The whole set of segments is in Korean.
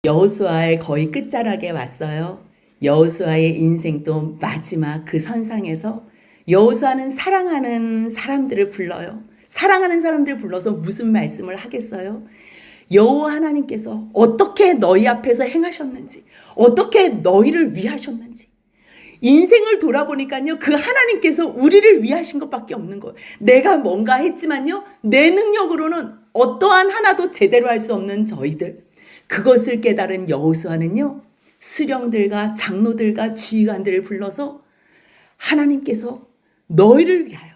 여호수아의 거의 끝자락에 왔어요. 여호수아의 인생도 마지막 그 선상에서 여호수아는 사랑하는 사람들을 불러요. 사랑하는 사람들을 불러서 무슨 말씀을 하겠어요? 여호와 하나님께서 어떻게 너희 앞에서 행하셨는지, 어떻게 너희를 위하셨는지. 인생을 돌아보니까요, 그 하나님께서 우리를 위하신 것밖에 없는 거예요. 내가 뭔가 했지만요, 내 능력으로는 어떠한 하나도 제대로 할 수 없는 저희들. 그것을 깨달은 여호수아는요, 수령들과 장로들과 지휘관들을 불러서 하나님께서 너희를 위하여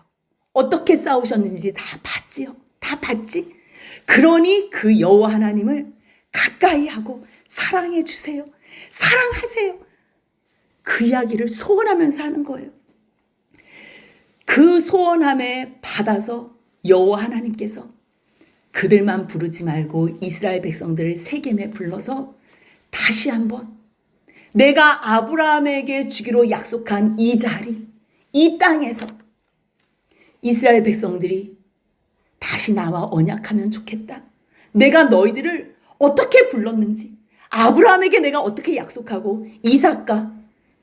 어떻게 싸우셨는지 다 봤지요. 다 봤지. 그러니 그 여호와 하나님을 가까이 하고 사랑해 주세요. 사랑하세요. 그 이야기를 소원하면서 하는 거예요. 그 소원함에 받아서 여호와 하나님께서 그들만 부르지 말고 이스라엘 백성들을 세겜에 불러서 다시 한번 내가 아브라함에게 주기로 약속한 이 자리, 이 땅에서 이스라엘 백성들이 다시 나와 언약하면 좋겠다. 내가 너희들을 어떻게 불렀는지, 아브라함에게 내가 어떻게 약속하고 이삭과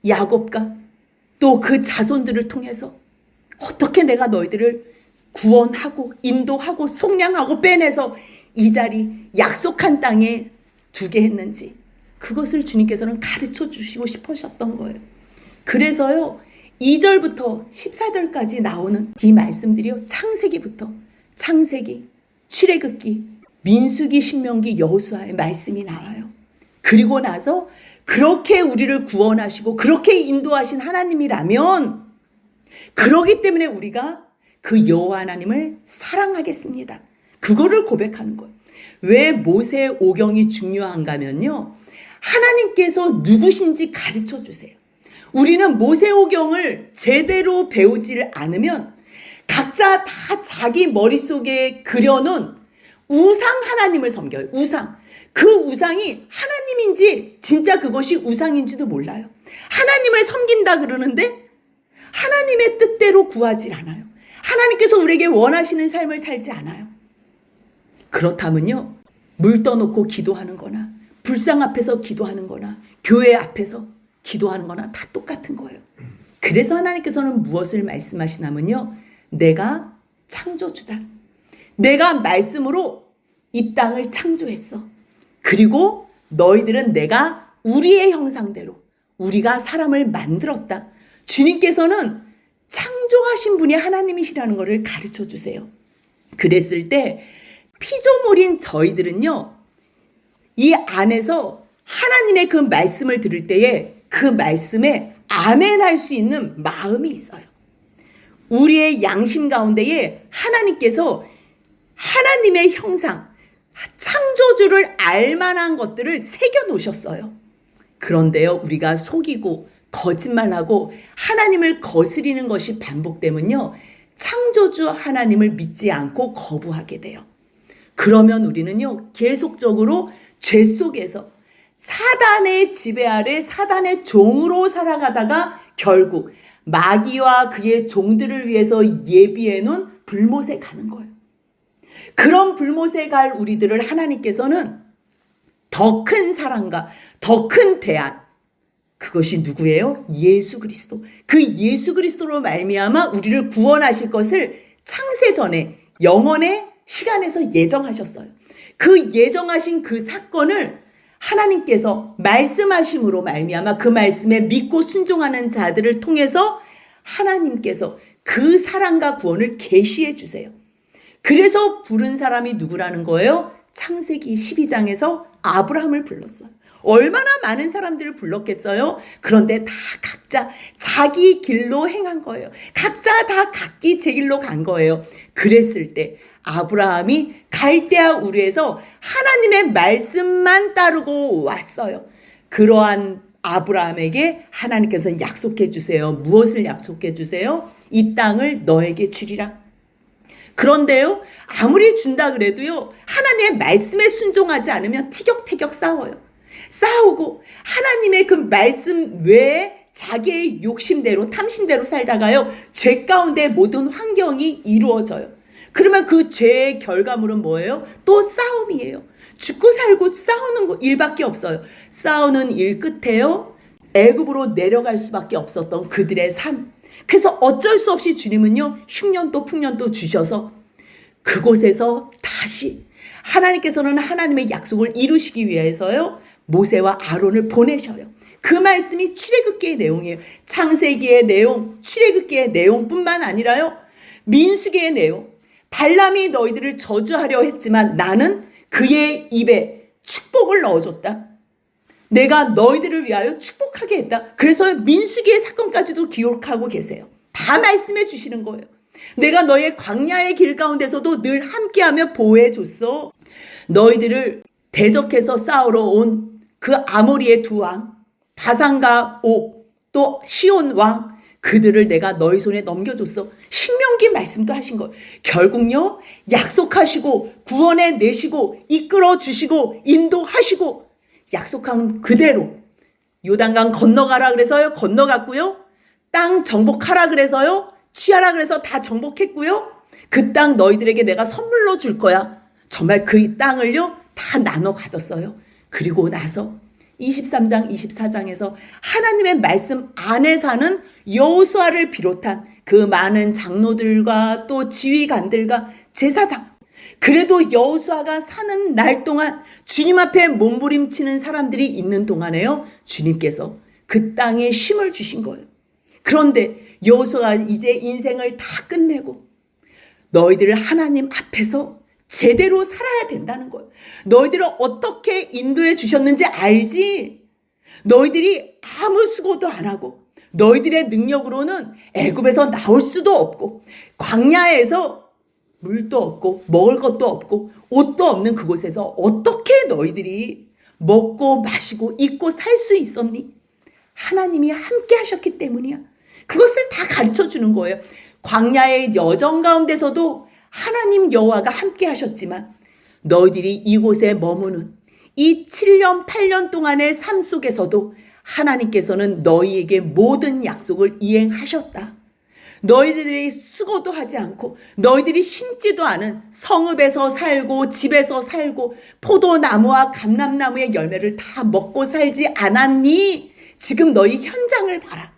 야곱과 또 그 자손들을 통해서 어떻게 내가 너희들을 구원하고 인도하고 속량하고 빼내서 이 자리 약속한 땅에 두게 했는지, 그것을 주님께서는 가르쳐 주시고 싶으셨던 거예요. 그래서요, 2절부터 14절까지 나오는 이 말씀들이요, 창세기부터 창세기, 출애굽기, 민수기, 신명기, 여호수아의 말씀이 나와요. 그리고 나서 그렇게 우리를 구원하시고 그렇게 인도하신 하나님이라면, 그러기 때문에 우리가 그 여호와 하나님을 사랑하겠습니다. 그거를 고백하는 거예요. 왜 모세 오경이 중요한가면요, 하나님께서 누구신지 가르쳐 주세요. 우리는 모세 오경을 제대로 배우지를 않으면 각자 다 자기 머릿속에 그려놓은 우상 하나님을 섬겨요. 우상. 그 우상이 하나님인지 진짜 그것이 우상인지도 몰라요. 하나님을 섬긴다 그러는데 하나님의 뜻대로 구하지 않아요. 하나님께서 우리에게 원하시는 삶을 살지 않아요. 그렇다면요, 물 떠놓고 기도하는 거나 불상 앞에서 기도하는 거나 교회 앞에서 기도하는 거나 다 똑같은 거예요. 그래서 하나님께서는 무엇을 말씀하시냐면요, 내가 창조주다. 내가 말씀으로 이 땅을 창조했어. 그리고 너희들은 내가 우리의 형상대로 우리가 사람을 만들었다. 주님께서는 창조하신 분이 하나님이시라는 것을 가르쳐 주세요. 그랬을 때 피조물인 저희들은요, 이 안에서 하나님의 그 말씀을 들을 때에 그 말씀에 아멘 할 수 있는 마음이 있어요. 우리의 양심 가운데에 하나님께서 하나님의 형상, 창조주를 알만한 것들을 새겨 놓으셨어요. 그런데요, 우리가 속이고 거짓말하고 하나님을 거스리는 것이 반복되면요, 창조주 하나님을 믿지 않고 거부하게 돼요. 그러면 우리는요, 계속적으로 죄 속에서 사단의 지배 아래 사단의 종으로 살아가다가 결국 마귀와 그의 종들을 위해서 예비해 놓은 불못에 가는 거예요. 그런 불못에 갈 우리들을 하나님께서는 더 큰 사랑과 더 큰 대안, 그것이 누구예요? 예수 그리스도. 그 예수 그리스도로 말미암아 우리를 구원하실 것을 창세전에 영원의 시간에서 예정하셨어요. 그 예정하신 그 사건을 하나님께서 말씀하심으로 말미암아 그 말씀에 믿고 순종하는 자들을 통해서 하나님께서 그 사랑과 구원을 계시해 주세요. 그래서 부른 사람이 누구라는 거예요? 창세기 12장에서 아브라함을 불렀어요. 얼마나 많은 사람들을 불렀겠어요? 그런데 다 각자 자기 길로 행한 거예요. 각자 다 각기 제 길로 간 거예요. 그랬을 때 아브라함이 갈대아 우르에서 하나님의 말씀만 따르고 왔어요. 그러한 아브라함에게 하나님께서 약속해 주세요. 무엇을 약속해 주세요? 이 땅을 너에게 주리라. 그런데요, 아무리 준다 그래도요, 하나님의 말씀에 순종하지 않으면 티격태격 싸우고 하나님의 그 말씀 외에 자기의 욕심대로 탐심대로 살다가요, 죄 가운데 모든 환경이 이루어져요. 그러면 그 죄의 결과물은 뭐예요? 또 싸움이에요. 죽고 살고 싸우는 일밖에 없어요. 싸우는 일 끝에요. 애굽으로 내려갈 수밖에 없었던 그들의 삶. 그래서 어쩔 수 없이 주님은요, 흉년도 풍년도 주셔서 그곳에서 다시 하나님께서는 하나님의 약속을 이루시기 위해서요, 모세와 아론을 보내셔요. 그 말씀이 출애굽기의 내용이에요. 창세기의 내용, 출애굽기의 내용뿐만 아니라요, 민수기의 내용. 발람이 너희들을 저주하려 했지만 나는 그의 입에 축복을 넣어줬다. 내가 너희들을 위하여 축복하게 했다. 그래서 민수기의 사건까지도 기록하고 계세요. 다 말씀해 주시는 거예요. 내가 너의 광야의 길 가운데서도 늘 함께하며 보호해 줬어. 너희들을 대적해서 싸우러 온 그 아모리의 두 왕, 바산과 옥, 또 시온 왕, 그들을 내가 너희 손에 넘겨줬어. 신명기 말씀도 하신 거예요. 결국요, 약속하시고 구원해 내시고 이끌어 주시고 인도하시고 약속한 그대로 요단강 건너가라 그래서요, 건너갔고요. 땅 정복하라 그래서요, 취하라 그래서 다 정복했고요. 그 땅 너희들에게 내가 선물로 줄 거야. 정말 그 땅을요, 다 나눠 가졌어요. 그리고 나서 23장 24장에서 하나님의 말씀 안에 사는 여호수아를 비롯한 그 많은 장로들과 또 지휘관들과 제사장, 그래도 여호수아가 사는 날 동안 주님 앞에 몸부림치는 사람들이 있는 동안에요, 주님께서 그 땅에 쉼을 주신 거예요. 그런데 여호수아가 이제 인생을 다 끝내고 너희들을 하나님 앞에서 제대로 살아야 된다는 거예요. 너희들을 어떻게 인도해 주셨는지 알지? 너희들이 아무 수고도 안 하고 너희들의 능력으로는 애굽에서 나올 수도 없고 광야에서 물도 없고 먹을 것도 없고 옷도 없는 그곳에서 어떻게 너희들이 먹고 마시고 입고 살 수 있었니? 하나님이 함께 하셨기 때문이야. 그것을 다 가르쳐 주는 거예요. 광야의 여정 가운데서도 하나님 여호와가 함께 하셨지만 너희들이 이곳에 머무는 이 7년 8년 동안의 삶 속에서도 하나님께서는 너희에게 모든 약속을 이행하셨다. 너희들이 수고도 하지 않고 너희들이 심지도 않은 성읍에서 살고 집에서 살고 포도나무와 감람나무의 열매를 다 먹고 살지 않았니? 지금 너희 현장을 봐라.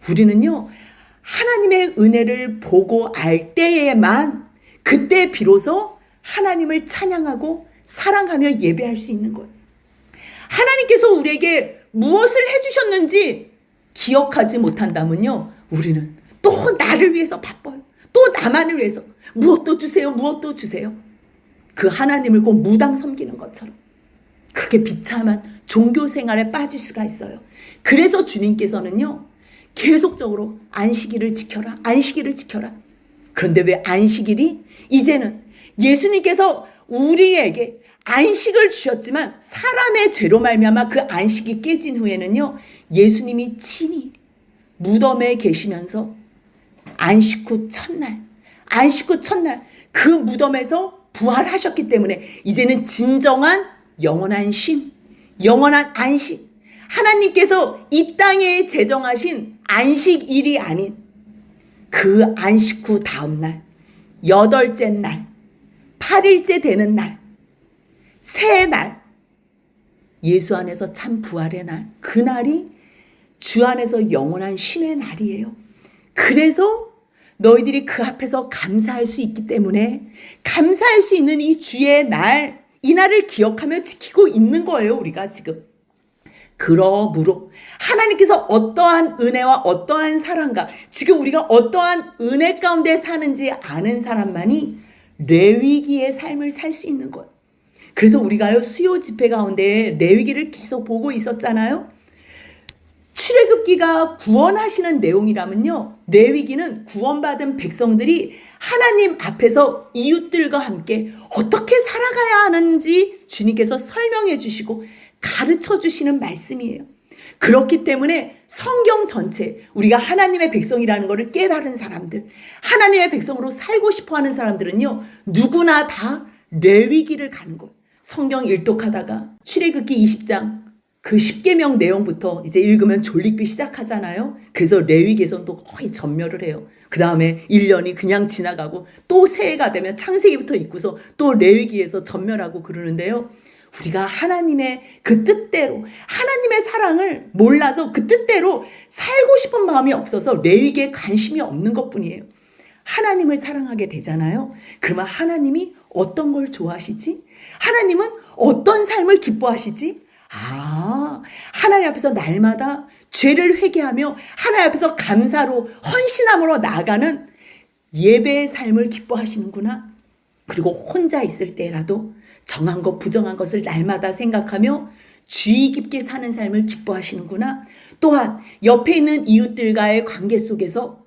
우리는요, 하나님의 은혜를 보고 알 때에만, 그때 비로소 하나님을 찬양하고 사랑하며 예배할 수 있는 거예요. 하나님께서 우리에게 무엇을 해주셨는지 기억하지 못한다면요, 우리는 또 나를 위해서 바빠요. 또 나만을 위해서 무엇도 주세요, 무엇도 주세요. 그 하나님을 꼭 무당 섬기는 것처럼 그렇게 비참한 종교 생활에 빠질 수가 있어요. 그래서 주님께서는요, 계속적으로 안식일을 지켜라, 안식일을 지켜라. 그런데 왜 안식일이 이제는 예수님께서 우리에게 안식을 주셨지만 사람의 죄로 말미암아 그 안식이 깨진 후에는요, 예수님이 친히 무덤에 계시면서 안식 후 첫날 그 무덤에서 부활하셨기 때문에 이제는 진정한 영원한 쉼, 영원한 안식, 하나님께서 이 땅에 제정하신 안식일이 아닌 그 안식 후 다음 날, 8째 날, 8일째 되는 날, 새 날, 예수 안에서 참 부활의 날, 그날이 주 안에서 영원한 쉼의 날이에요. 그래서 너희들이 그 앞에서 감사할 수 있기 때문에 감사할 수 있는 이 주의 날, 이 날을 기억하며 지키고 있는 거예요, 우리가 지금. 그러므로 하나님께서 어떠한 은혜와 어떠한 사랑과 지금 우리가 어떠한 은혜 가운데 사는지 아는 사람만이 레위기의 삶을 살 수 있는 거예요. 그래서 우리가요, 수요 집회 가운데 레위기를 계속 보고 있었잖아요. 출애굽기가 구원하시는 내용이라면요, 레위기는 구원받은 백성들이 하나님 앞에서 이웃들과 함께 어떻게 살아가야 하는지 주님께서 설명해 주시고 가르쳐 주시는 말씀이에요. 그렇기 때문에 성경 전체, 우리가 하나님의 백성이라는 것을 깨달은 사람들, 하나님의 백성으로 살고 싶어하는 사람들은요, 누구나 다 레위기를 가는 거예요. 성경 일독하다가 출애굽기 20장 그 십계명 내용부터 이제 읽으면 졸리기 시작하잖아요. 그래서 레위기에서는 또 거의 전멸을 해요. 그 다음에 1년이 그냥 지나가고 또 새해가 되면 창세기부터 읽고서 또 레위기에서 전멸하고 그러는데요. 우리가 하나님의 그 뜻대로 하나님의 사랑을 몰라서 그 뜻대로 살고 싶은 마음이 없어서 레위기에 관심이 없는 것뿐이에요. 하나님을 사랑하게 되잖아요. 그러면 하나님이 어떤 걸 좋아하시지? 하나님은 어떤 삶을 기뻐하시지? 하나님 앞에서 날마다 죄를 회개하며 하나님 앞에서 감사로 헌신함으로 나아가는 예배의 삶을 기뻐하시는구나. 그리고 혼자 있을 때라도 정한 것 부정한 것을 날마다 생각하며 주의 깊게 사는 삶을 기뻐하시는구나. 또한 옆에 있는 이웃들과의 관계 속에서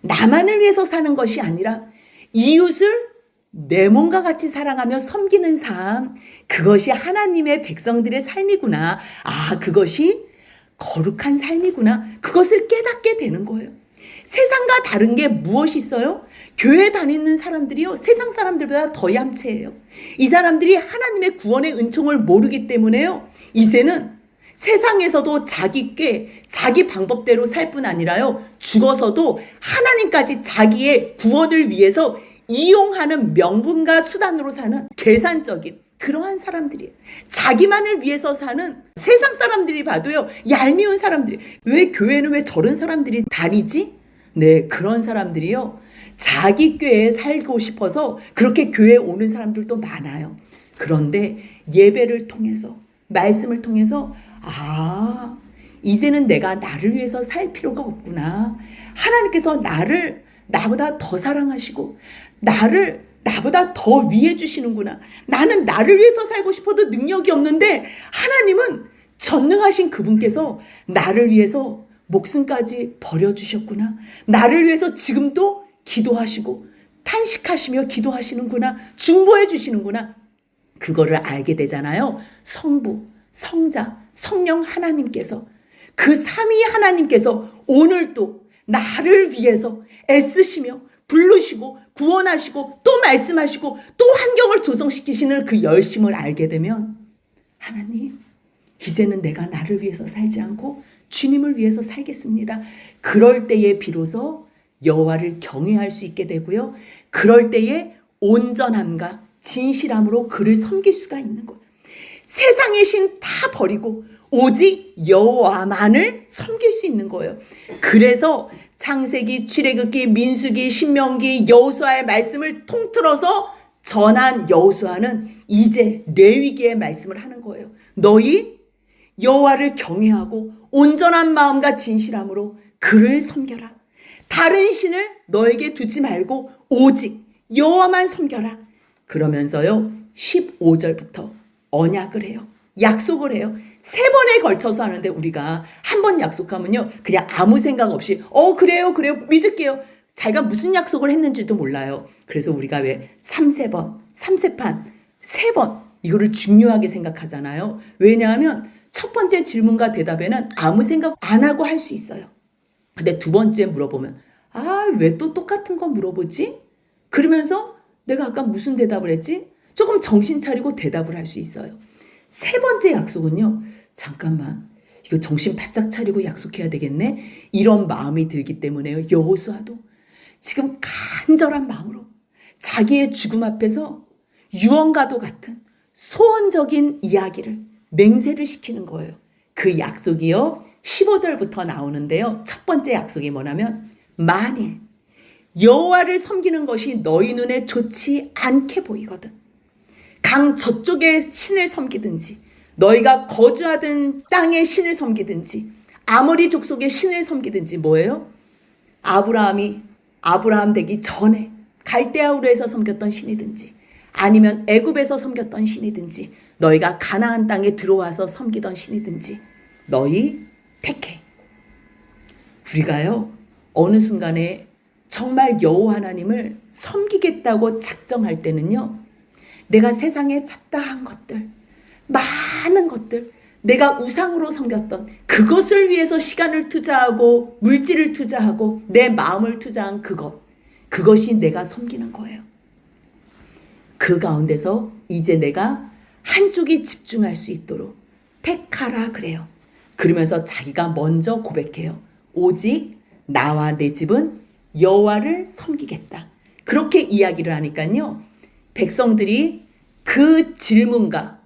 나만을 위해서 사는 것이 아니라 이웃을 내 몸과 같이 사랑하며 섬기는 삶, 그것이 하나님의 백성들의 삶이구나. 그것이 거룩한 삶이구나. 그것을 깨닫게 되는 거예요. 세상과 다른 게 무엇이 있어요? 교회 다니는 사람들이요, 세상 사람들보다 더 얌체예요. 이 사람들이 하나님의 구원의 은총을 모르기 때문에요, 이제는 세상에서도 자기 꾀, 자기 방법대로 살 뿐 아니라요, 죽어서도 하나님까지 자기의 구원을 위해서 이용하는 명분과 수단으로 사는 계산적인 그러한 사람들이에요. 자기만을 위해서 사는 세상 사람들이 봐도요, 얄미운 사람들이. 왜 교회는 왜 저런 사람들이 다니지? 네, 그런 사람들이요, 자기 꾀에 살고 싶어서 그렇게 교회에 오는 사람들도 많아요. 그런데 예배를 통해서, 말씀을 통해서 이제는 내가 나를 위해서 살 필요가 없구나. 하나님께서 나보다 더 사랑하시고 나를 나보다 더 위해 주시는구나. 나는 나를 위해서 살고 싶어도 능력이 없는데 하나님은 전능하신 그분께서 나를 위해서 목숨까지 버려주셨구나. 나를 위해서 지금도 기도하시고 탄식하시며 기도하시는구나. 중보해 주시는구나. 그거를 알게 되잖아요. 성부, 성자, 성령 하나님께서, 그 삼위 하나님께서 오늘도 나를 위해서 애쓰시며 부르시고 구원하시고 또 말씀하시고 또 환경을 조성시키시는 그 열심을 알게 되면, 하나님, 이제는 내가 나를 위해서 살지 않고 주님을 위해서 살겠습니다. 그럴 때에 비로소 여호와를 경외할 수 있게 되고요. 그럴 때에 온전함과 진실함으로 그를 섬길 수가 있는 거예요. 세상의 신 다 버리고 오직 여호와만을 섬길 수 있는 거예요. 그래서 창세기, 출애굽기, 민수기, 신명기, 여호수아의 말씀을 통틀어서 전한 여호수아는 이제 레위기의 말씀을 하는 거예요. 너희 여호와를 경외하고 온전한 마음과 진실함으로 그를 섬겨라. 다른 신을 너에게 두지 말고 오직 여호와만 섬겨라. 그러면서요, 15절부터 언약을 해요. 약속을 해요. 3번에 걸쳐서 하는데, 우리가 한 번 약속하면요, 그냥 아무 생각 없이 그래요 믿을게요. 자기가 무슨 약속을 했는지도 몰라요. 그래서 우리가 왜 3세번, 3세판, 3번 이거를 중요하게 생각하잖아요. 왜냐하면 첫 번째 질문과 대답에는 아무 생각 안 하고 할 수 있어요. 근데 두 번째 물어보면 왜 또 똑같은 거 물어보지? 그러면서 내가 아까 무슨 대답을 했지? 조금 정신 차리고 대답을 할 수 있어요. 3번째 약속은요, 잠깐만, 이거 정신 바짝 차리고 약속해야 되겠네, 이런 마음이 들기 때문에요. 여호수아도 지금 간절한 마음으로 자기의 죽음 앞에서 유언과도 같은 소원적인 이야기를 맹세를 시키는 거예요. 그 약속이요, 15절부터 나오는데요. 첫 번째 약속이 뭐냐면, 만일 여호와를 섬기는 것이 너희 눈에 좋지 않게 보이거든, 강 저쪽의 신을 섬기든지 너희가 거주하던 땅의 신을 섬기든지 아모리 족속의 신을 섬기든지, 뭐예요? 아브라함 되기 전에 갈대아우르에서 섬겼던 신이든지 아니면 애굽에서 섬겼던 신이든지 너희가 가나안 땅에 들어와서 섬기던 신이든지 너희 택해. 우리가요, 어느 순간에 정말 여호와 하나님을 섬기겠다고 작정할 때는요, 내가 세상에 잡다한 것들, 많은 것들, 내가 우상으로 섬겼던 그것을 위해서 시간을 투자하고 물질을 투자하고 내 마음을 투자한 그것이 내가 섬기는 거예요. 그 가운데서 이제 내가 한쪽에 집중할 수 있도록 택하라 그래요. 그러면서 자기가 먼저 고백해요. 오직 나와 내 집은 여호와를 섬기겠다. 그렇게 이야기를 하니까요. 백성들이 그 질문과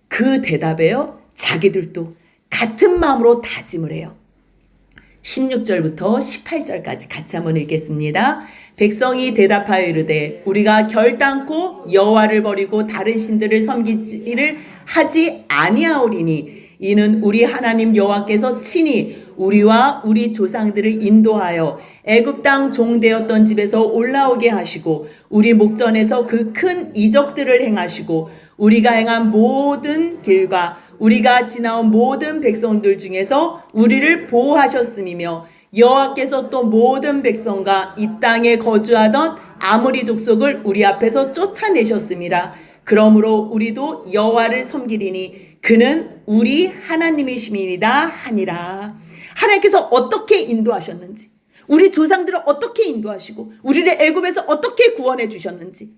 그 대답에요. 자기들도 같은 마음으로 다짐을 해요. 16절부터 18절까지 같이 한번 읽겠습니다. 백성이 대답하여 이르되 우리가 결단코 여호와를 버리고 다른 신들을 섬기지를 하지 아니하오리니 이는 우리 하나님 여호와께서 친히 우리와 우리 조상들을 인도하여 애굽 땅 종되었던 집에서 올라오게 하시고 우리 목전에서 그 큰 이적들을 행하시고 우리가 행한 모든 길과 우리가 지나온 모든 백성들 중에서 우리를 보호하셨음이며 여호와께서 또 모든 백성과 이 땅에 거주하던 아모리 족속을 우리 앞에서 쫓아내셨음이라. 그러므로 우리도 여호와를 섬기리니 그는 우리 하나님이심이니이다 하니라. 하나님께서 어떻게 인도하셨는지, 우리 조상들을 어떻게 인도하시고 우리를 애굽에서 어떻게 구원해 주셨는지,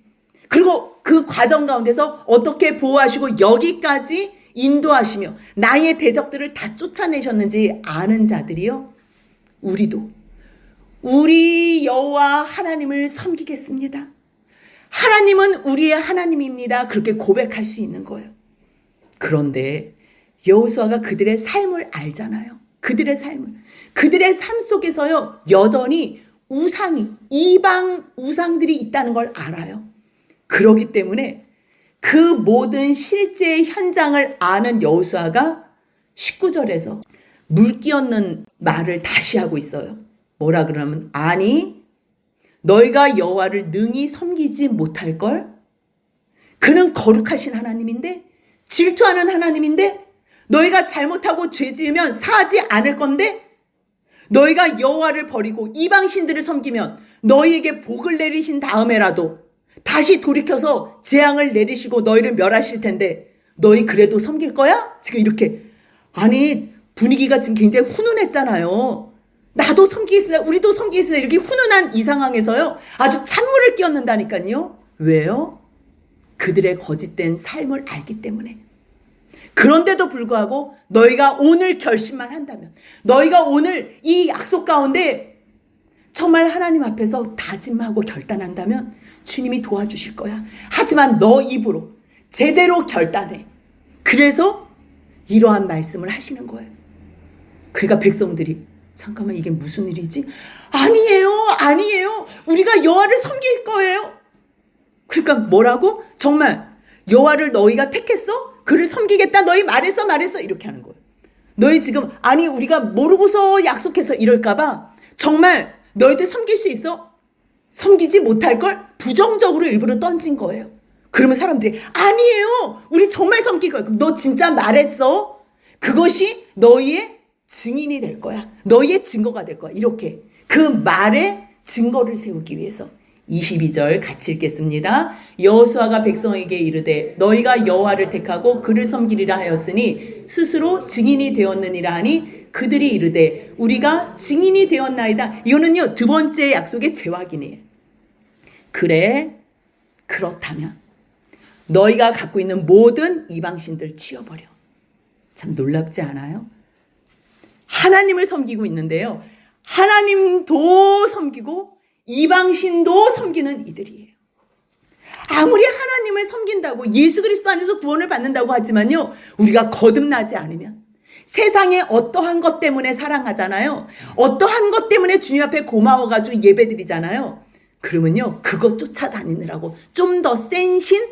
그리고 그 과정 가운데서 어떻게 보호하시고 여기까지 인도하시며 나의 대적들을 다 쫓아내셨는지 아는 자들이요, 우리도 우리 여호와 하나님을 섬기겠습니다. 하나님은 우리의 하나님입니다. 그렇게 고백할 수 있는 거예요. 그런데 여호수아가 그들의 삶을 알잖아요. 그들의 삶 속에서요, 여전히 이방 우상들이 있다는 걸 알아요. 그렇기 때문에 그 모든 실제 현장을 아는 여호수아가 19절에서 물 끼얹는 말을 다시 하고 있어요. 뭐라 그러면, 아니 너희가 여호와를 능히 섬기지 못할걸? 그는 거룩하신 하나님인데, 질투하는 하나님인데, 너희가 잘못하고 죄 지으면 사하지 않을 건데, 너희가 여호와를 버리고 이방신들을 섬기면 너희에게 복을 내리신 다음에라도 다시 돌이켜서 재앙을 내리시고 너희를 멸하실 텐데 너희 그래도 섬길 거야? 지금 이렇게, 아니 분위기가 지금 굉장히 훈훈했잖아요. 나도 섬기겠습니다, 우리도 섬기겠습니다, 이렇게 훈훈한 이 상황에서요 아주 찬물을 끼얹는다니까요. 왜요? 그들의 거짓된 삶을 알기 때문에. 그런데도 불구하고 너희가 오늘 결심만 한다면, 너희가 오늘 이 약속 가운데 정말 하나님 앞에서 다짐하고 결단한다면 주님이 도와주실 거야. 하지만 너 입으로 제대로 결단해. 그래서 이러한 말씀을 하시는 거예요. 그러니까 백성들이, 잠깐만 이게 무슨 일이지? 아니에요. 우리가 여호와를 섬길 거예요. 그러니까 뭐라고? 정말 여호와를 너희가 택했어? 그를 섬기겠다 너희 말했어 이렇게 하는 거예요. 너희 지금, 아니 우리가 모르고서 약속해서 이럴까봐 정말 너희들 섬길 수 있어? 섬기지 못할 걸 부정적으로 일부러 던진 거예요. 그러면 사람들이, 아니에요, 우리 정말 섬길 거야. 그럼 너 진짜 말했어? 그것이 너희의 증인이 될 거야. 너희의 증거가 될 거야. 이렇게 그 말에 증거를 세우기 위해서. 22절 같이 읽겠습니다. 여호수아가 백성에게 이르되 너희가 여호와를 택하고 그를 섬기리라 하였으니 스스로 증인이 되었느니라 하니 그들이 이르되 우리가 증인이 되었나이다. 이거는요, 두 번째 약속의 재확인이에요. 그래, 그렇다면 너희가 갖고 있는 모든 이방신들 치워버려. 참 놀랍지 않아요? 하나님을 섬기고 있는데요, 하나님도 섬기고 이방신도 섬기는 이들이에요. 아무리 하나님을 섬긴다고, 예수 그리스도 안에서 구원을 받는다고 하지만요, 우리가 거듭나지 않으면, 세상에 어떠한 것 때문에 사랑하잖아요. 어떠한 것 때문에 주님 앞에 고마워가지고 예배드리잖아요. 그러면요, 그것 쫓아다니느라고 좀 더 센 신,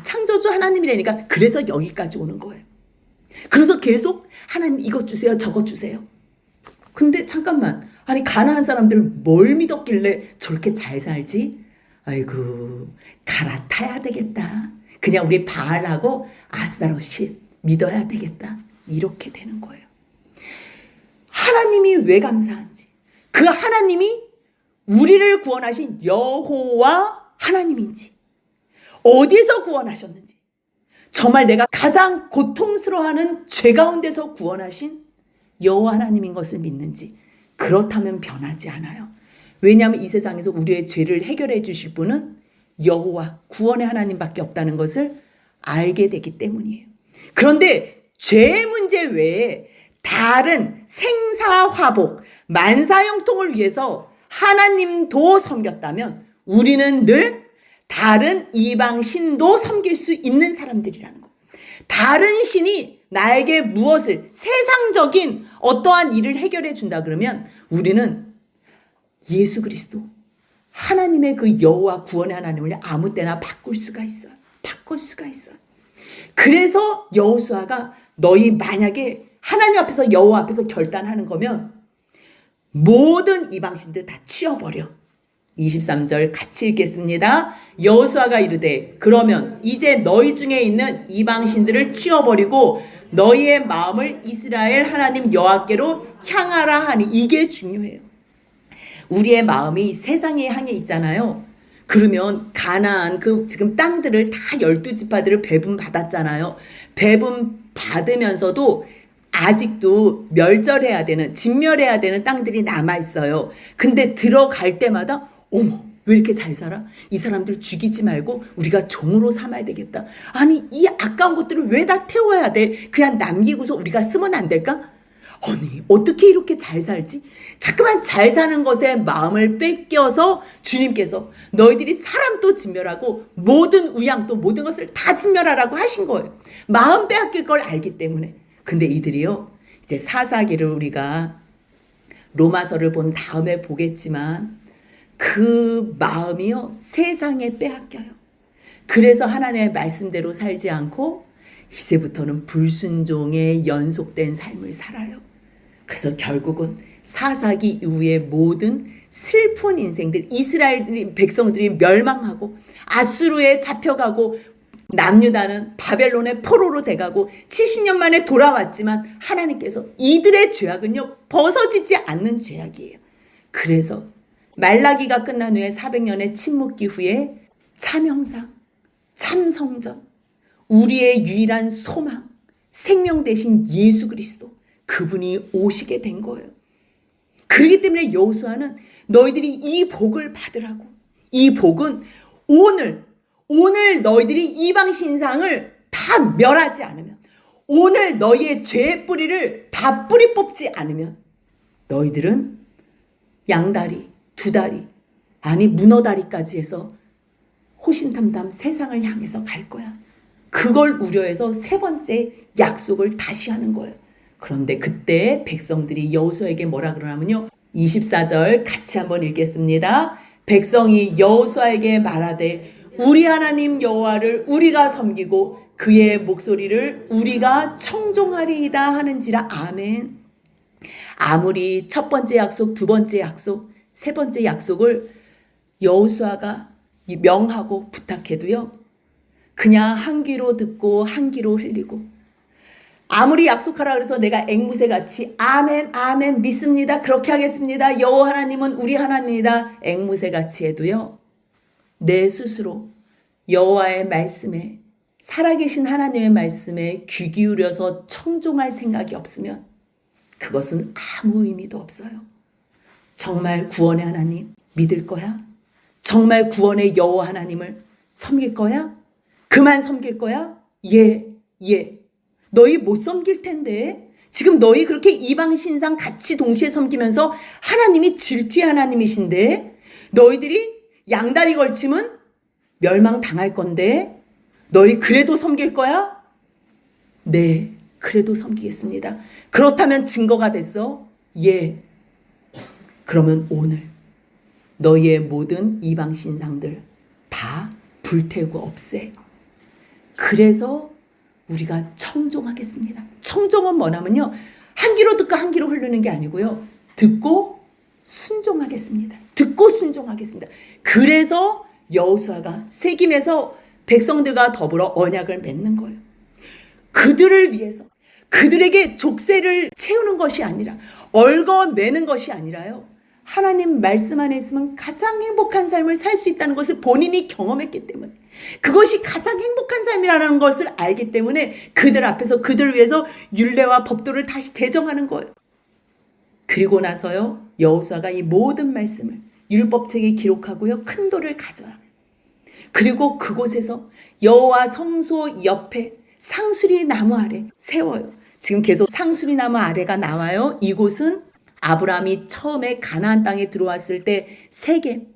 창조주 하나님이라니까 그래서 여기까지 오는 거예요. 그래서 계속 하나님 이것 주세요, 저것 주세요. 근데 잠깐만, 아니 가나안 사람들 뭘 믿었길래 저렇게 잘 살지? 아이고, 갈아타야 되겠다. 그냥 우리 바알하고 아스타롯이 믿어야 되겠다. 이렇게 되는 거예요. 하나님이 왜 감사한지, 그 하나님이 우리를 구원하신 여호와 하나님인지, 어디서 구원하셨는지, 정말 내가 가장 고통스러워하는 죄 가운데서 구원하신 여호와 하나님인 것을 믿는지, 그렇다면 변하지 않아요. 왜냐하면 이 세상에서 우리의 죄를 해결해 주실 분은 여호와 구원의 하나님밖에 없다는 것을 알게 되기 때문이에요. 그런데 죄의 문제 외에 다른 생사화복, 만사형통을 위해서 하나님도 섬겼다면 우리는 늘 다른 이방 신도 섬길 수 있는 사람들이라는 거. 다른 신이 나에게 무엇을 세상적인 어떠한 일을 해결해 준다 그러면 우리는 예수 그리스도 하나님의 그 여호와 구원의 하나님을 아무 때나 바꿀 수가 있어요. 바꿀 수가 있어요. 그래서 여호수아가 너희 만약에 하나님 앞에서 여호와 앞에서 결단하는 거면 모든 이방신들 다 치워버려. 23절 같이 읽겠습니다. 여호수아가 이르되 그러면 이제 너희 중에 있는 이방신들을 치워버리고 너희의 마음을 이스라엘 하나님 여호와께로 향하라 하니 이게 중요해요. 우리의 마음이 세상에 향해 있잖아요. 그러면 가나안 그 지금 땅들을 다 12지파들을 배분 받았잖아요. 배분 받으면서도 아직도 멸절해야 되는, 진멸해야 되는 땅들이 남아있어요. 근데 들어갈 때마다 어머 왜 이렇게 잘 살아? 이 사람들 죽이지 말고 우리가 종으로 삼아야 되겠다. 아니 이 아까운 것들을 왜 다 태워야 돼? 그냥 남기고서 우리가 쓰면 안 될까? 아니 어떻게 이렇게 잘 살지? 자꾸만 잘 사는 것에 마음을 뺏겨서 주님께서 너희들이 사람도 진멸하고 모든 우양도 모든 것을 다 진멸하라고 하신 거예요. 마음 빼앗길 걸 알기 때문에. 근데 이들이요 이제 사사기를 우리가 로마서를 본 다음에 보겠지만 그 마음이요 세상에 빼앗겨요. 그래서 하나님의 말씀대로 살지 않고 이제부터는 불순종의 연속된 삶을 살아요. 그래서 결국은 사사기 이후의 모든 슬픈 인생들, 이스라엘 백성들이 멸망하고 아수르에 잡혀가고 남유다는 바벨론의 포로로 돼가고 70년 만에 돌아왔지만 하나님께서 이들의 죄악은요 벗어지지 않는 죄악이에요. 그래서 말라기가 끝난 후에 400년의 침묵기 후에 참형상, 참성전, 우리의 유일한 소망, 생명 대신 예수 그리스도 그분이 오시게 된 거예요. 그렇기 때문에 여호수아는 너희들이 이 복을 받으라고. 이 복은 오늘 너희들이 이방 신상을 다 멸하지 않으면, 오늘 너희의 죄의 뿌리를 다 뿌리 뽑지 않으면 너희들은 양다리, 두다리, 아니 문어다리까지 해서 호신탐탐 세상을 향해서 갈 거야. 그걸 우려해서 세 번째 약속을 다시 하는 거예요. 그런데 그때 백성들이 여호수아에게 뭐라 그러냐면요. 24절 같이 한번 읽겠습니다. 백성이 여호수아에게 말하되 우리 하나님 여호와를 우리가 섬기고 그의 목소리를 우리가 청종하리이다 하는지라. 아멘. 아무리 첫 번째 약속, 두 번째 약속, 세 번째 약속을 여호수아가 명하고 부탁해도요. 그냥 한 귀로 듣고 한 귀로 흘리고 아무리 약속하라 그래서 내가 앵무새같이 아멘 아멘 믿습니다 그렇게 하겠습니다 여호와 하나님은 우리 하나님이다 앵무새같이 해도요. 내 스스로 여호와의 말씀에 살아계신 하나님의 말씀에 귀 기울여서 청종할 생각이 없으면 그것은 아무 의미도 없어요. 정말 구원의 하나님 믿을 거야? 정말 구원의 여호와 하나님을 섬길 거야? 그만 섬길 거야? 예. 너희 못 섬길 텐데. 지금 너희 그렇게 이방 신상 같이 동시에 섬기면서 하나님이 질투의 하나님이신데 너희들이 양다리 걸치면 멸망 당할 건데 너희 그래도 섬길 거야? 네, 그래도 섬기겠습니다. 그렇다면 증거가 됐어? 예. 그러면 오늘 너희의 모든 이방 신상들 다 불태우고 없애. 그래서 우리가 청종하겠습니다. 청종은 뭐냐면요. 한 귀로 듣고 한 귀로 흐르는 게 아니고요. 듣고 순종하겠습니다. 듣고 순종하겠습니다. 그래서 여호수아가 세김에서 백성들과 더불어 언약을 맺는 거예요. 그들을 위해서 그들에게 족쇄를 채우는 것이 아니라 얽어매는 것이 아니라요. 하나님 말씀 안에 있으면 가장 행복한 삶을 살 수 있다는 것을 본인이 경험했기 때문에 그것이 가장 행복한 삶이라는 것을 알기 때문에 그들 앞에서 그들을 위해서 율례와 법도를 다시 제정하는 거예요. 그리고 나서요. 여호수아가 이 모든 말씀을 율법책에 기록하고요. 큰 돌을 가져요. 그리고 그곳에서 여호와 성소 옆에 상수리 나무 아래 세워요. 지금 계속 상수리 나무 아래가 나와요. 이곳은 아브라함이 처음에 가나안 땅에 들어왔을 때 세겜,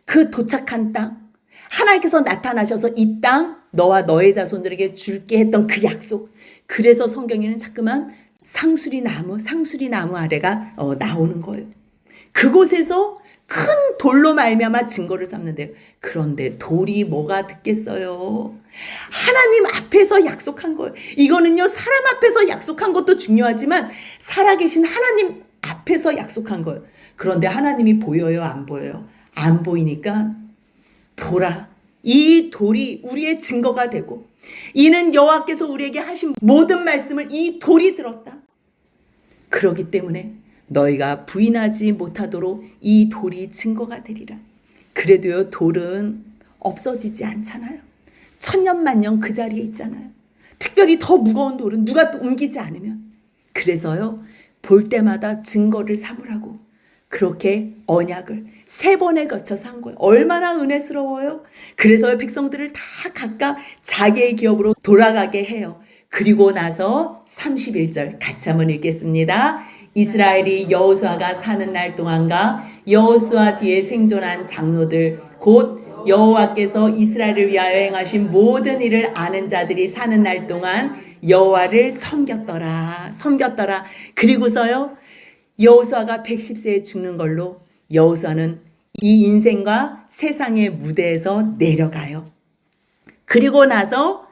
그 도착한 땅, 하나님께서 나타나셔서 이 땅 너와 너의 자손들에게 줄게 했던 그 약속. 그래서 성경에는 자꾸만 상수리 나무 아래가 나오는 거예요. 그곳에서 큰 돌로 말미암아 증거를 삼는데요. 그런데 돌이 뭐가 듣겠어요? 하나님 앞에서 약속한 거예요. 이거는요, 사람 앞에서 약속한 것도 중요하지만 살아계신 하나님 앞에서 약속한 거예요. 그런데 하나님이 보여요, 안 보여요? 안 보이니까 보라, 이 돌이 우리의 증거가 되고 이는 여호와께서 우리에게 하신 모든 말씀을 이 돌이 들었다. 그러기 때문에 너희가 부인하지 못하도록 이 돌이 증거가 되리라. 그래도요, 돌은 없어지지 않잖아요. 천년만년 그 자리에 있잖아요. 특별히 더 무거운 돌은 누가 또 옮기지 않으면. 그래서요, 볼 때마다 증거를 삼으라고 그렇게 언약을 3번에 걸쳐서 한 거예요. 얼마나 은혜스러워요. 그래서 백성들을 다 각각 자기의 기업으로 돌아가게 해요. 그리고 나서 31절 같이 한번 읽겠습니다. 이스라엘이 여호수아가 사는 날 동안과 여호수아 뒤에 생존한 장로들 곧 여호와께서 이스라엘을 위하여 행하신 모든 일을 아는 자들이 사는 날 동안 여호와를 섬겼더라. 그리고서요, 여호수아가 110세에 죽는 걸로 여호수아는 이 인생과 세상의 무대에서 내려가요. 그리고 나서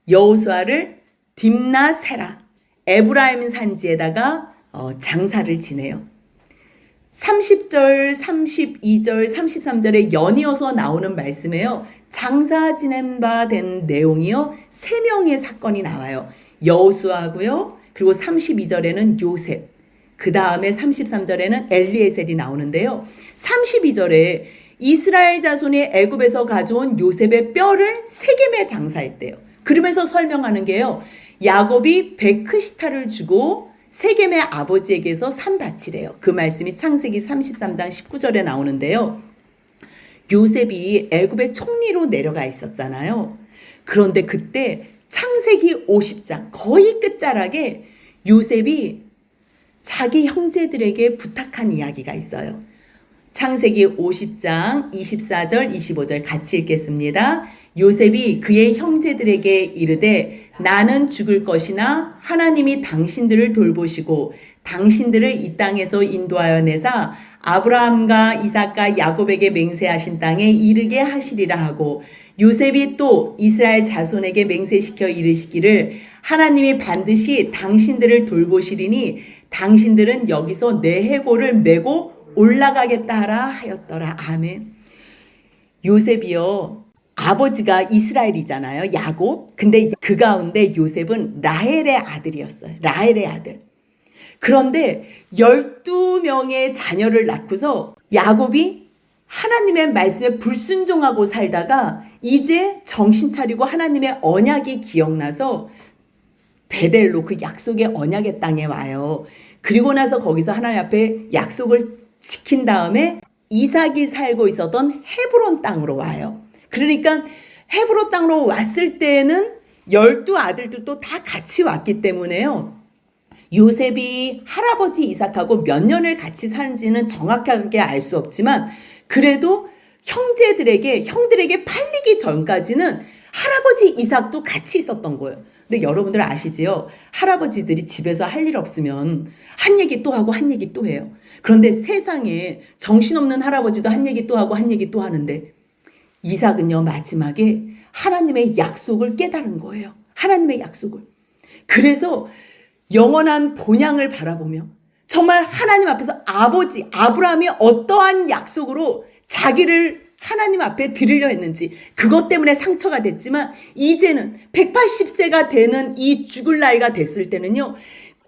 여호수아를 딥나세라 에브라임 산지에다가 장사를 지내요. 30절, 32절, 33절에 연이어서 나오는 말씀에요. 장사 지낸 바 된 내용이요. 3명의 사건이 나와요. 여호수아고요. 그리고 32절에는 요셉. 그 다음에 33절에는 엘리에셀이 나오는데요. 32절에 이스라엘 자손이 애굽에서 가져온 요셉의 뼈를 세겜에 장사했대요. 그러면서 설명하는 게요. 야곱이 베크시타를 주고 세겜의 아버지에게서 산 밭이래요. 그 말씀이 창세기 33장 19절에 나오는데요. 요셉이 애굽의 총리로 내려가 있었잖아요. 그런데 그때 창세기 50장 거의 끝자락에 요셉이 자기 형제들에게 부탁한 이야기가 있어요. 창세기 50장 24절 25절 같이 읽겠습니다. 요셉이 그의 형제들에게 이르되 나는 죽을 것이나 하나님이 당신들을 돌보시고 당신들을 이 땅에서 인도하여 내사 아브라함과 이삭과 야곱에게 맹세하신 땅에 이르게 하시리라 하고 요셉이 또 이스라엘 자손에게 맹세시켜 이르시기를 하나님이 반드시 당신들을 돌보시리니 당신들은 여기서 내 해골을 메고 올라가겠다 하라 하였더라. 아멘. 요셉이요, 아버지가 이스라엘이잖아요. 야곱. 근데 그 가운데 요셉은 라헬의 아들이었어요. 라헬의 아들. 그런데 12명의 자녀를 낳고서 야곱이 하나님의 말씀에 불순종하고 살다가 이제 정신 차리고 하나님의 언약이 기억나서 베델로 그 약속의 언약의 땅에 와요. 그리고 나서 거기서 하나님 앞에 약속을 지킨 다음에 이삭이 살고 있었던 헤브론 땅으로 와요. 그러니까 헤브론 땅으로 왔을 때는 12아들들도 다 같이 왔기 때문에요. 요셉이 할아버지 이삭하고 몇 년을 같이 사는지는 정확하게 알 수 없지만 그래도 형들에게 팔리기 전까지는 할아버지 이삭도 같이 있었던 거예요. 근데 여러분들 아시지요? 할아버지들이 집에서 할 일 없으면 한 얘기 또 하고 한 얘기 또 해요. 그런데 세상에 정신없는 할아버지도 한 얘기 또 하고 한 얘기 또 하는데 이삭은요, 마지막에 하나님의 약속을 깨달은 거예요. 하나님의 약속을. 그래서 영원한 본향을 바라보며 정말 하나님 앞에서 아버지 아브라함이 어떠한 약속으로 자기를 하나님 앞에 드리려 했는지 그것 때문에 상처가 됐지만 이제는 180세가 되는 이 죽을 나이가 됐을 때는요,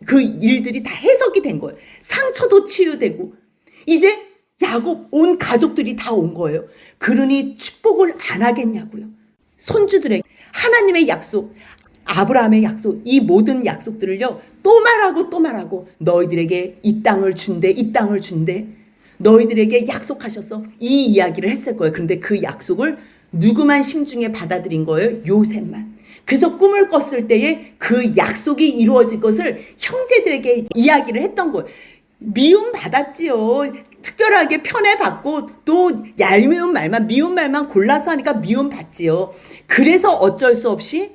그 일들이 다 해석이 된 거예요. 상처도 치유되고 이제 야곱 온 가족들이 다 온 거예요. 그러니 축복을 안 하겠냐고요. 손주들에게 하나님의 약속, 아브라함의 약속, 이 모든 약속들을요 또 말하고 너희들에게 이 땅을 준대. 너희들에게 약속하셔서 이 이야기를 했을 거예요. 그런데 그 약속을 누구만 심중에 받아들인 거예요? 요셉만. 그래서 꿈을 꿨을 때에 그 약속이 이루어질 것을 형제들에게 이야기를 했던 거예요. 미움 받았지요. 특별하게 편애받고 또 얄미운 말만 미운 말만 골라서 하니까 미움 받지요. 그래서 어쩔 수 없이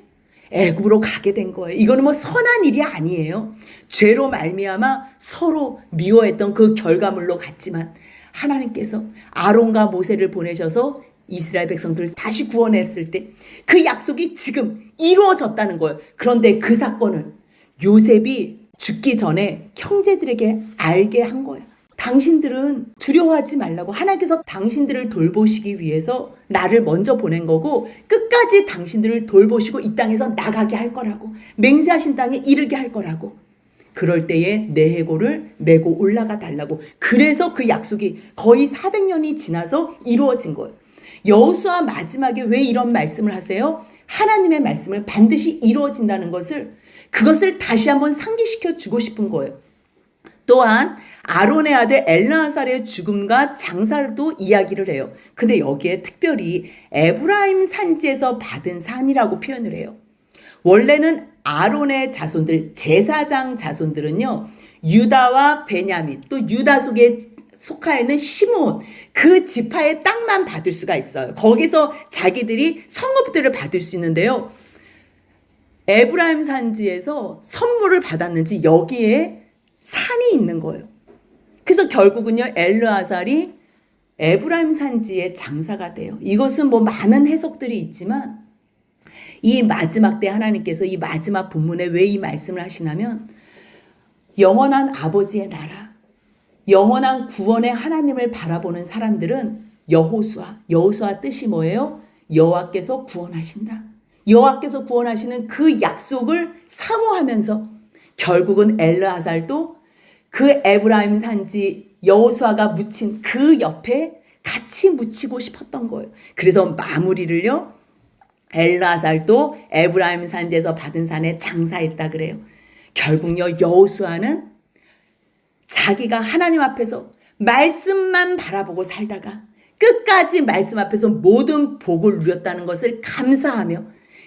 애굽으로 가게 된 거예요. 이거는 뭐 선한 일이 아니에요. 죄로 말미암아 서로 미워했던 그 결과물로 갔지만 하나님께서 아론과 모세를 보내셔서 이스라엘 백성들을 다시 구원했을 때 그 약속이 지금 이루어졌다는 거예요. 그런데 그 사건을 요셉이 죽기 전에 형제들에게 알게 한 거예요. 당신들은 두려워하지 말라고, 하나님께서 당신들을 돌보시기 위해서 나를 먼저 보낸 거고 끝까지 당신들을 돌보시고 이 땅에서 나가게 할 거라고, 맹세하신 땅에 이르게 할 거라고, 그럴 때에 내 해골을 메고 올라가 달라고. 그래서 그 약속이 거의 400년이 지나서 이루어진 거예요. 여호수아 마지막에 왜 이런 말씀을 하세요? 하나님의 말씀을 반드시 이루어진다는 것을, 그것을 다시 한번 상기시켜 주고 싶은 거예요. 또한 아론의 아들 엘르아살의 죽음과 장사도 이야기를 해요. 근데 여기에 특별히 에브라임 산지에서 받은 산이라고 표현을 해요. 원래는 아론의 자손들, 제사장 자손들은요, 유다와 베냐민, 또 유다 속에 속하여 있는 시므온, 그 지파의 땅만 받을 수가 있어요. 거기서 자기들이 성읍들을 받을 수 있는데요, 에브라임 산지에서 선물을 받았는지 여기에 산이 있는 거예요. 그래서 결국은요, 엘르아살이 에브라임 산지의 장사가 돼요. 이것은 뭐 많은 해석들이 있지만 이 마지막 때 하나님께서 이 마지막 본문에 왜 이 말씀을 하시냐면, 영원한 아버지의 나라, 영원한 구원의 하나님을 바라보는 사람들은 여호수아 뜻이 뭐예요? 여호와께서 구원하신다. 여호와께서 구원하시는 그 약속을 사모하면서 결국은 엘르아살도 그 에브라임 산지 여호수아가 묻힌 그 옆에 같이 묻히고 싶었던 거예요. 그래서 마무리를요, 엘르아살도 에브라임 산지에서 받은 산에 장사했다 그래요. 결국요, 여호수아는 자기가 하나님 앞에서 말씀만 바라보고 살다가 끝까지 말씀 앞에서 모든 복을 누렸다는 것을 감사하며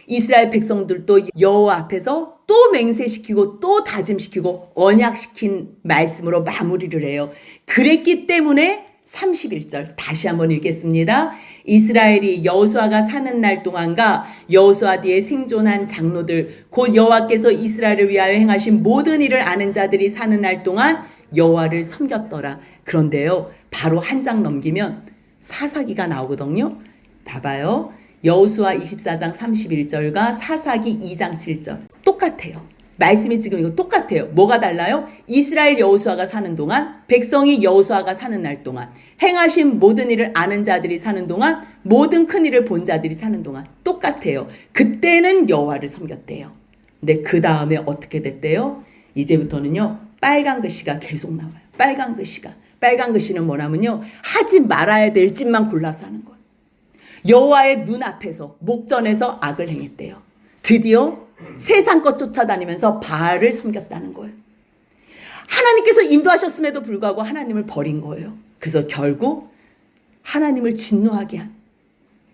이스라엘 백성들도 여호와 앞에서 또 맹세시키고 또 다짐시키고 언약시킨 말씀으로 마무리를 해요. 그랬기 때문에 31절 다시 한번 읽겠습니다. 이스라엘이 여호수아가 사는 날 동안과 여호수아 뒤에 생존한 장로들 곧 여호와께서 이스라엘을 위하여 행하신 모든 일을 아는 자들이 사는 날 동안 여호와를 섬겼더라. 그런데요, 바로 한 장 넘기면 사사기가 나오거든요. 봐봐요. 여호수아 24장 31절과 사사기 2장 7절 똑같아요. 말씀이 지금 이거 똑같아요. 뭐가 달라요? 이스라엘 여호수아가 사는 동안, 백성이 여호수아가 사는 날 동안, 행하신 모든 일을 아는 자들이 사는 동안, 모든 큰 일을 본 자들이 사는 동안 똑같아요. 그때는 여호와를 섬겼대요. 근데 그 다음에 어떻게 됐대요? 이제부터는요, 빨간 글씨가 계속 나와요. 빨간 글씨는 뭐냐면요, 하지 말아야 될 짓만 골라서 하는 거예요. 여호와의 눈앞에서 목전에서 악을 행했대요. 드디어 세상 것 쫓아다니면서 바알을 섬겼다는 거예요. 하나님께서 인도하셨음에도 불구하고 하나님을 버린 거예요. 그래서 결국 하나님을 진노하게 한.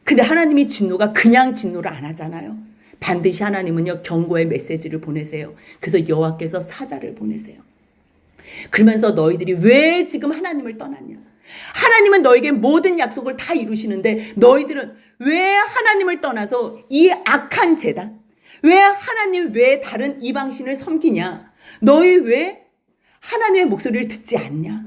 근데 하나님이 진노가 그냥 진노를 안 하잖아요. 반드시 하나님은요, 경고의 메시지를 보내세요. 그래서 여호와께서 사자를 보내세요. 그러면서 너희들이 왜 지금 하나님을 떠났냐? 하나님은 너에게 모든 약속을 다 이루시는데 너희들은 왜 하나님을 떠나서 이 악한 제단, 왜 하나님 외에 다른 이방신을 섬기냐? 너희 왜 하나님의 목소리를 듣지 않냐?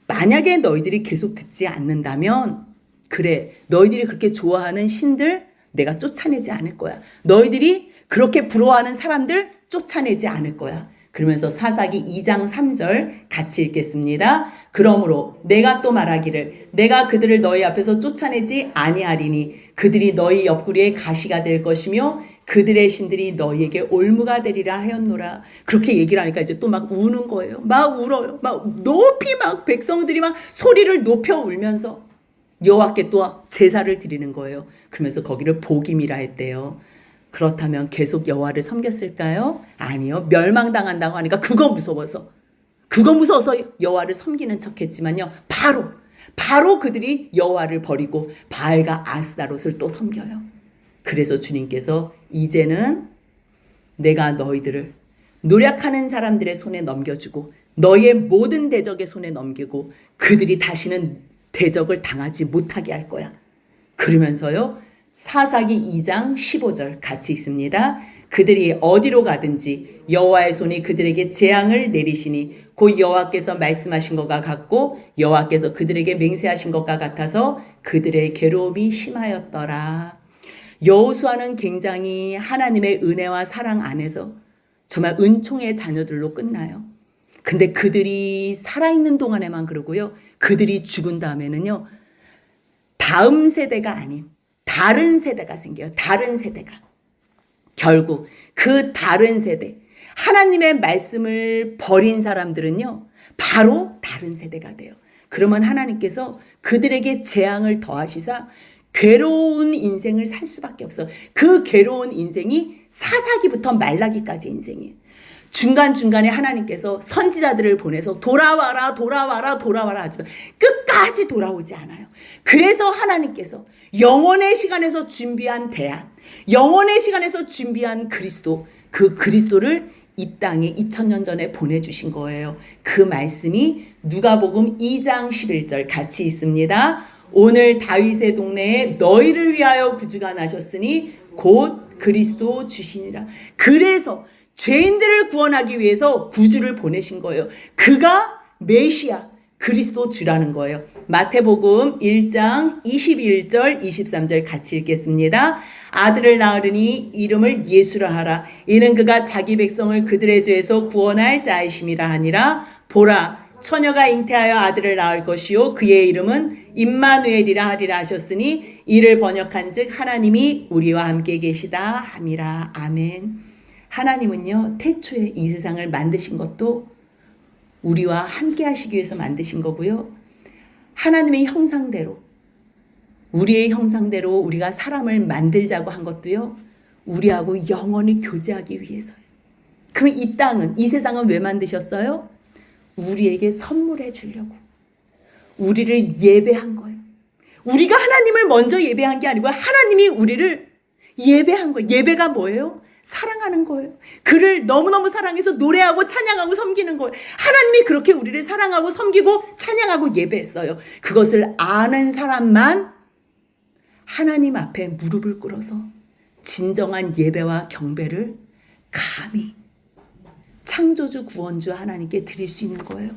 만약에 너희들이 계속 듣지 않는다면, 그래, 너희들이 그렇게 좋아하는 신들 내가 쫓아내지 않을 거야. 너희들이 그렇게 부러워하는 사람들 쫓아내지 않을 거야. 그러면서 사사기 2장 3절 같이 읽겠습니다. 그러므로 내가 또 말하기를 내가 그들을 너희 앞에서 쫓아내지 아니하리니 그들이 너희 옆구리에 가시가 될 것이며 그들의 신들이 너희에게 올무가 되리라 하였노라. 그렇게 얘기를 하니까 이제 또 막 우는 거예요. 막 울어요. 막 높이 막 백성들이 막 소리를 높여 울면서 여호와께 또 제사를 드리는 거예요. 그러면서 거기를 복임이라 했대요. 그렇다면 계속 여호와를 섬겼을까요? 아니요. 멸망당한다고 하니까 그거 무서워서 여호와를 섬기는 척했지만요. 바로 그들이 여호와를 버리고 바알과 아스다롯을 또 섬겨요. 그래서 주님께서 이제는 내가 너희들을 노력하는 사람들의 손에 넘겨주고 너의 모든 대적의 손에 넘기고 그들이 다시는 대적을 당하지 못하게 할 거야. 그러면서요. 사사기 2장 15절 같이 있습니다. 그들이 어디로 가든지 여호와의 손이 그들에게 재앙을 내리시니 곧 여호와께서 말씀하신 것과 같고 여호와께서 그들에게 맹세하신 것과 같아서 그들의 괴로움이 심하였더라. 여호수아는 굉장히 하나님의 은혜와 사랑 안에서 정말 은총의 자녀들로 끝나요. 근데 그들이 살아있는 동안에만 그러고요. 그들이 죽은 다음에는요. 다음 세대가 아닌 다른 세대가 생겨요. 다른 세대가. 결국 그 다른 세대, 하나님의 말씀을 버린 사람들은요. 바로 다른 세대가 돼요. 그러면 하나님께서 그들에게 재앙을 더하시사 괴로운 인생을 살 수밖에 없어. 그 괴로운 인생이 사사기부터 말라기까지 인생이에요. 중간중간에 하나님께서 선지자들을 보내서 돌아와라 돌아와라 돌아와라 하지만 끝까지 돌아오지 않아요. 그래서 하나님께서 영원의 시간에서 준비한 대안, 영원의 시간에서 준비한 그리스도, 그 그리스도를 이 땅에 2000년 전에 보내주신 거예요. 그 말씀이 누가복음 2장 11절 같이 있습니다. 오늘 다윗의 동네에 너희를 위하여 구주가 나셨으니 곧 그리스도 주시니라. 그래서 죄인들을 구원하기 위해서 구주를 보내신 거예요. 그가 메시아 그리스도 주라는 거예요. 마태복음 1장 21절 23절 같이 읽겠습니다. 아들을 낳으리니 이름을 예수라 하라. 이는 그가 자기 백성을 그들의 죄에서 구원할 자이심이라 하니라. 보라 처녀가 잉태하여 아들을 낳을 것이요 그의 이름은 임마누엘이라 하리라 하셨으니 이를 번역한즉 하나님이 우리와 함께 계시다 함이라. 아멘. 하나님은요 태초에 이 세상을 만드신 것도 우리와 함께 하시기 위해서 만드신 거고요. 하나님의 형상대로 우리의 형상대로 우리가 사람을 만들자고 한 것도요. 우리하고 영원히 교제하기 위해서요. 그럼 이 땅은 이 세상은 왜 만드셨어요? 우리에게 선물해 주려고. 우리를 예배한 거예요. 우리가 하나님을 먼저 예배한 게 아니고 하나님이 우리를 예배한 거예요. 예배가 뭐예요? 사랑하는 거예요. 그를 너무너무 사랑해서 노래하고 찬양하고 섬기는 거예요. 하나님이 그렇게 우리를 사랑하고 섬기고 찬양하고 예배했어요. 그것을 아는 사람만 하나님 앞에 무릎을 꿇어서 진정한 예배와 경배를 감히 창조주 구원주 하나님께 드릴 수 있는 거예요.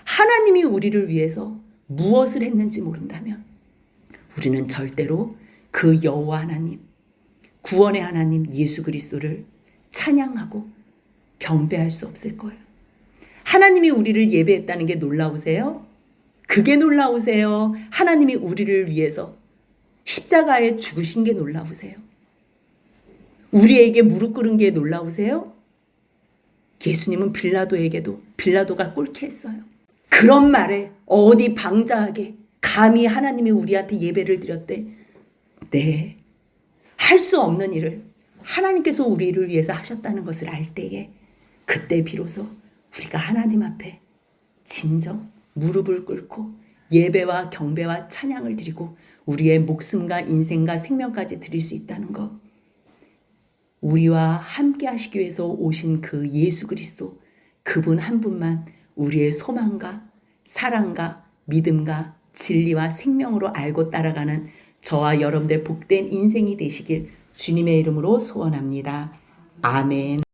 하나님이 우리를 위해서 무엇을 했는지 모른다면 우리는 절대로 그 여호와 하나님, 구원의 하나님 예수 그리스도를 찬양하고 경배할 수 없을 거예요. 하나님이 우리를 예배했다는 게 놀라우세요? 그게 놀라우세요? 하나님이 우리를 위해서 십자가에 죽으신 게 놀라우세요? 우리에게 무릎 꿇은 게 놀라우세요? 예수님은 빌라도에게도 빌라도가 꿇게 했어요. 그런 말에 어디 방자하게 감히 하나님이 우리한테 예배를 드렸대. 네. 할 수 없는 일을 하나님께서 우리를 위해서 하셨다는 것을 알 때에 그때 비로소 우리가 하나님 앞에 진정 무릎을 꿇고 예배와 경배와 찬양을 드리고 우리의 목숨과 인생과 생명까지 드릴 수 있다는 것. 우리와 함께 하시기 위해서 오신 그 예수 그리스도, 그분 한 분만 우리의 소망과 사랑과 믿음과 진리와 생명으로 알고 따라가는 저와 여러분들 복된 인생이 되시길 주님의 이름으로 소원합니다. 아멘.